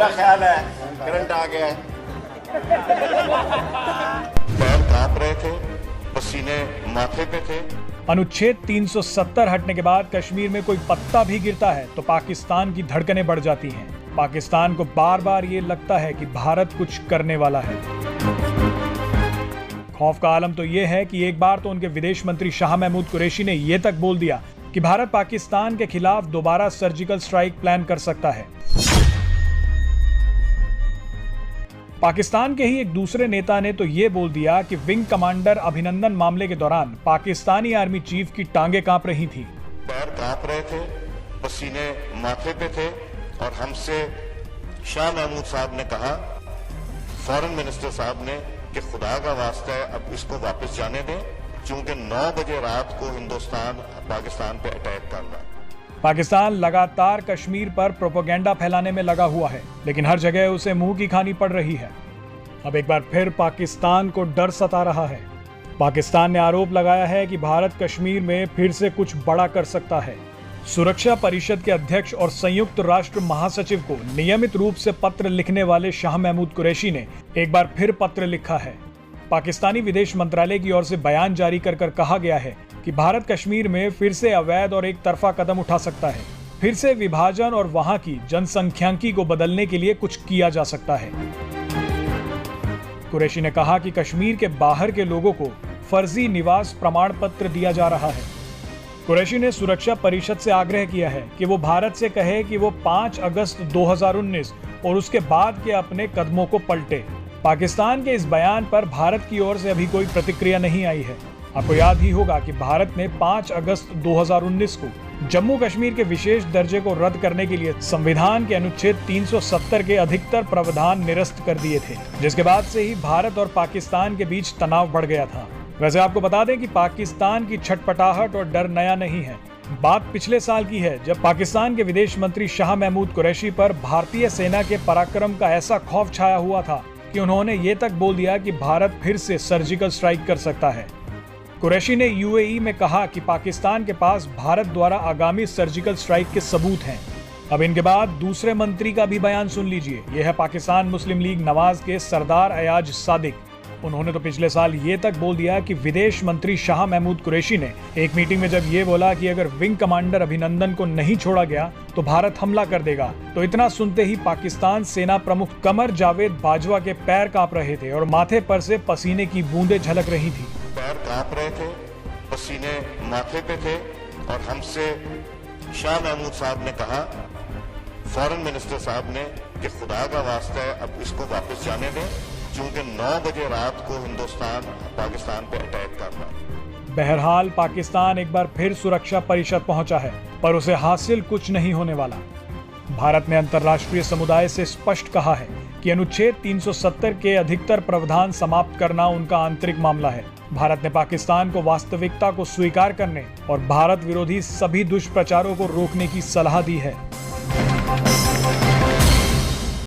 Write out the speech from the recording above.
मेरा ख्याल है करंट आ गया है। पैर कांप रहे थे, पसीने माथे पे थे। अनुच्छेद 370 हटने के बाद कश्मीर में कोई पत्ता भी गिरता है तो पाकिस्तान की धड़कनें बढ़ जाती हैं। पाकिस्तान को बार बार ये लगता है कि भारत कुछ करने वाला है। खौफ का आलम तो ये है कि एक बार तो उनके विदेश मंत्री शाह महमूद कुरैशी ने ये तक बोल दिया कि भारत पाकिस्तान के खिलाफ दोबारा सर्जिकल स्ट्राइक प्लान कर सकता है। पाकिस्तान के ही एक दूसरे नेता ने तो ये बोल दिया कि विंग कमांडर अभिनंदन मामले के दौरान पाकिस्तानी आर्मी चीफ की टांगें कांप रही थी। पैर कांप रहे थे, पसीने माथे पे थे और हमसे शाह महमूद साहब ने कहा, फॉरेन मिनिस्टर साहब ने, कि खुदा का वास्ता है अब इसको वापस जाने दें, क्योंकि 9 बजे रात को हिंदुस्तान पाकिस्तान पे अटैक कर रहा है। पाकिस्तान लगातार कश्मीर पर प्रोपेगेंडा फैलाने में लगा हुआ है, लेकिन हर जगह उसे मुंह की खानी पड़ रही है। अब एक बार फिर पाकिस्तान को डर सता रहा है। पाकिस्तान ने आरोप लगाया है कि भारत कश्मीर में फिर से कुछ बड़ा कर सकता है। सुरक्षा परिषद के अध्यक्ष और संयुक्त राष्ट्र महासचिव को नियमित रूप से पत्र लिखने वाले शाह महमूद कुरैशी ने एक बार फिर पत्र लिखा है। पाकिस्तानी विदेश मंत्रालय की ओर से बयान जारी कर कहा गया है कि भारत कश्मीर में फिर से अवैध और एक तरफा कदम उठा सकता है। फिर से विभाजन और वहां की जनसंख्यांकी को बदलने के लिए कुछ किया जा सकता है। कुरैशी ने कहा कि कश्मीर के बाहर के लोगों को फर्जी निवास प्रमाण पत्र दिया जा रहा है। कुरैशी ने सुरक्षा परिषद से आग्रह किया है कि वो भारत से कहे कि वो 5 अगस्त 2019 और उसके बाद के अपने कदमों को पलटे। पाकिस्तान के इस बयान पर भारत की ओर से अभी कोई प्रतिक्रिया नहीं आई है। आपको याद ही होगा कि भारत ने 5 अगस्त 2019 को जम्मू कश्मीर के विशेष दर्जे को रद्द करने के लिए संविधान के अनुच्छेद 370 के अधिकतर प्रावधान निरस्त कर दिए थे, जिसके बाद से ही भारत और पाकिस्तान के बीच तनाव बढ़ गया था। वैसे आपको बता दें कि पाकिस्तान की छटपटाहट और डर नया नहीं है। बात पिछले साल की है, जब पाकिस्तान के विदेश मंत्री शाह महमूद कुरैशी पर भारतीय सेना के पराक्रम का ऐसा खौफ छाया हुआ था कि उन्होंने ये तक बोल दिया कि भारत फिर से सर्जिकल स्ट्राइक कर सकता है। कुरैशी ने यूएई में कहा कि पाकिस्तान के पास भारत द्वारा आगामी सर्जिकल स्ट्राइक के सबूत हैं। अब इनके बाद दूसरे मंत्री का भी बयान सुन लीजिए। यह है पाकिस्तान मुस्लिम लीग नवाज के सरदार अयाज सादिक। उन्होंने तो पिछले साल ये तक बोल दिया कि विदेश मंत्री शाह महमूद कुरैशी ने एक मीटिंग में जब ये बोला कि अगर विंग कमांडर अभिनंदन को नहीं छोड़ा गया तो भारत हमला कर देगा, तो इतना सुनते ही पाकिस्तान सेना प्रमुख कमर जावेद बाजवा के पैर कांप रहे थे और माथे पर से पसीने की बूंदें झलक रही थी। पैर कांप रहे थे, पसीने माथे पे थे और हमसे शाह महमूद साहब ने कहा, फॉरेन मिनिस्टर साहब ने, कि खुदा का वास्ता है अब इसको वापस जाने दें, क्योंकि 9 बजे रात को हिंदुस्तान पाकिस्तान पे अटैक कर रहा है। बहरहाल पाकिस्तान एक बार फिर सुरक्षा परिषद पहुंचा है, पर उसे हासिल कुछ नहीं होने वाला। भारत ने अंतर्राष्ट्रीय समुदाय से स्पष्ट कहा है कि अनुच्छेद 370 के अधिकतर प्रावधान समाप्त करना उनका आंतरिक मामला है। भारत ने पाकिस्तान को वास्तविकता को स्वीकार करने और भारत विरोधी सभी दुष्प्रचारों को रोकने की सलाह दी है।